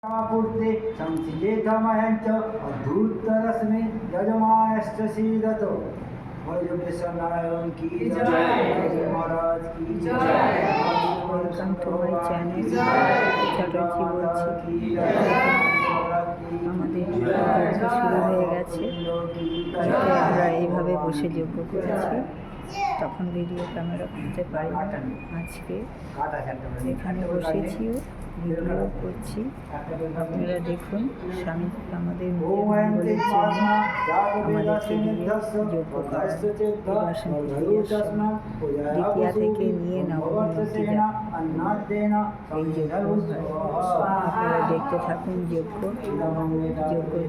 पूर्ते संसिजेतमयञ्च अद्धूतरश्मि यजमानश्च सीदतो वैजुगेश्वर नारायण की जय महाराज की जय। Welcome to my channel Chatterjee বলছি। আমাদের যজ্ঞ শুরু হয়ে গেছে। কালকে আমরা এইভাবে বসে যজ্ঞ করেছি, তখন ভিডিও ক্যামেরা করতে পারি না। আজকে এখানে বসেছিও ভিডিও করছি, আপনারা দেখুন। স্বামী আমাদের মঙ্গলের জন্য আমাদেরকে দিয়ে যজ্ঞ করেন। দ্বিতীয়া থেকে নিয়ে নবমী এই যজ্ঞ আপনারা দেখতে থাকুন। যজ্ঞ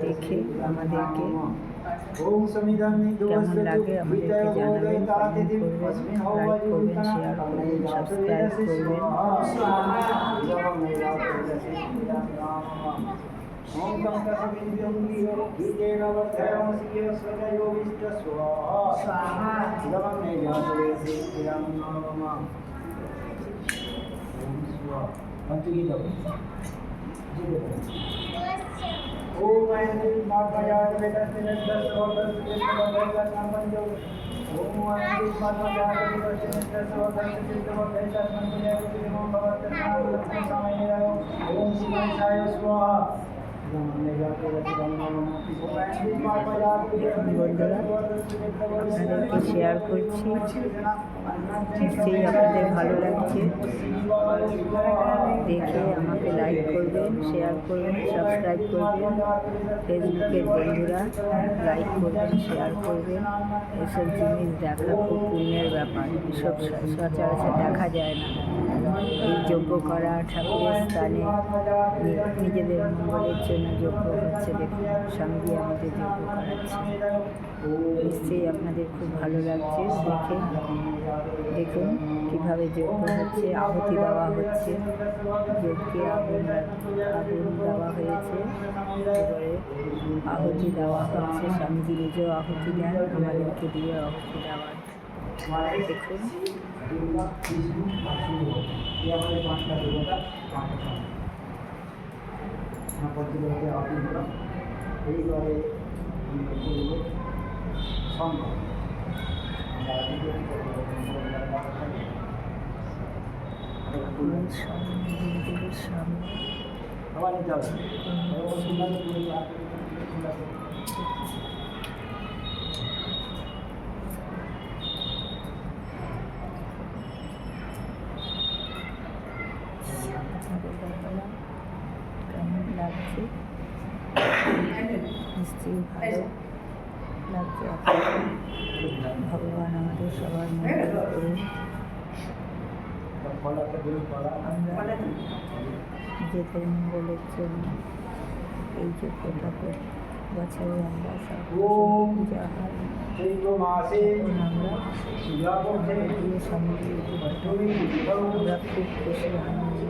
দেখে আমাদেরকে কেমন লাগে আমাদেরকে জানাবেন, কমেন্ট করবেন, লাইক করবেন, শেয়ার করবেন, সাবস্ক্রাইব করবেন। বন্ধুরা, আপনাদেরকে শেয়ার করছি, নিশ্চয়ই আপনাদের ভালো লাগছে। দেখে আমাকে লাইক করবেন, শেয়ার করবেন, সাবস্ক্রাইব করবেন। ফেসবুকের বন্ধুরা লাইক করবেন, শেয়ার করবেন। এসব জিনিস দেখা খুব পুণ্যের ব্যাপার, এসব সচরাচর দেখা যায় না। এই যজ্ঞ করা ঠাকুরের স্থানে নিজেদের মঙ্গলের জন্য যজ্ঞ হচ্ছে। দেখুন, স্বামীজি আমাদের যজ্ঞ করাচ্ছে। নিশ্চয়ই আপনাদের খুব ভালো লাগছে দেখে। দেখুন কীভাবে যজ্ঞ হচ্ছে, আহুতি দেওয়া হচ্ছে। যজ্ঞে আগুন দেওয়া হয়েছে, এবারে আহুতি দেওয়া হচ্ছে। স্বামীজি নিজেও আহুতি দেন, আমাদেরকে দিয়ে আহুতি দেওয়ার। দেখুন এইভাবে কেমন লাগছে? নিশ্চয়ই ভালো লাগছে। ভগবান আমাদের সবার মঙ্গল করুন। আমরা নিজেদের মঙ্গলের জন্য এই যজ্ঞটা করি। বছরে আমরা পূজা হয়, আমরা দিয়ে স্বামীজির যজ্ঞটা আমরা খুব খুশি আনন্দিত।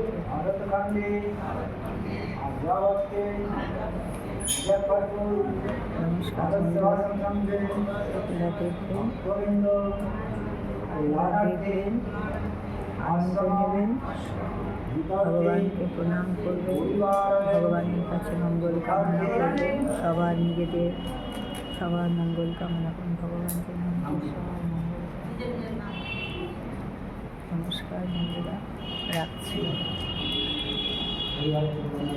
নমস্কার বন্ধুরা, আপনারা দেখবেন, আনন্দ নেবেন, ভগবানকে প্রণাম করবেন, ভগবানের কাছে মঙ্গল কামনা করবেন। সবার মঙ্গল কামনা করুন, ভগবান যেন সবার মঙ্গল। নমস্কার বন্ধুরা, রাখছি।